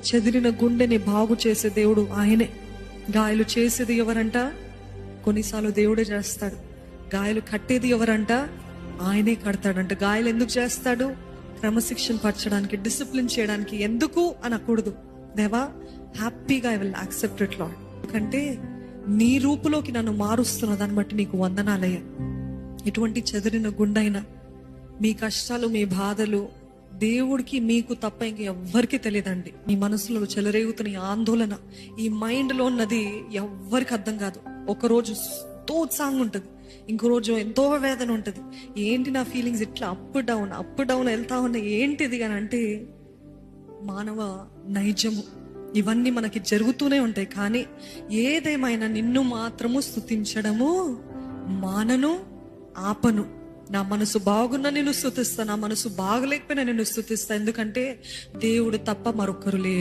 చెదిరిన గుండెని బాగు చేసే దేవుడు ఆయనే. గాయాలు చేసేది ఎవరంట? కొన్నిసార్లు దేవుడే చేస్తాడు. గాయాలు కట్టేది ఎవరంట? ఆయనే కడతాడంట. గాయాలు ఎందుకు చేస్తాడు? క్రమశిక్షణ పరచడానికి, డిసిప్లిన్ చేయడానికి. ఎందుకు అనకూడదు. దేవా, హ్యాపీగా I will accept it lord. ఎందుకంటే నీ రూపులోకి నన్ను మారుస్తున్న దాన్ని బట్టి నీకు వందనాలయ్యా. ఎటువంటి చెదిరిన గుండైనా, మీ కష్టాలు, మీ బాధలు దేవుడికి మీకు తప్ప ఇంక ఎవ్వరికి తెలియదండి. మీ మనసులో చెలరేగుతున్న ఈ ఆందోళన, ఈ మైండ్ లో ఉన్నది ఎవ్వరికి అర్థం కాదు. ఒకరోజు ఎంతో ఉత్సాహంగా ఉంటుంది, ఇంకో రోజు ఎంతో వేదన ఉంటుంది. ఏంటి నా ఫీలింగ్స్ ఇట్లా అప్ డౌన్ వెళ్తా ఉన్నా, ఏంటిది అని అంటే మానవ నైజము. ఇవన్నీ మనకి జరుగుతూనే ఉంటాయి. కానీ ఏదేమైనా నిన్ను మాత్రము స్తుతించడము మానను, ఆపను. నా మనసు బాగున్నా నేను స్తుతిస్తా, నా మనసు బాగలేకపోయినా నేను స్తుతిస్తా. ఎందుకంటే దేవుడు తప్ప మరొకరు లేరు.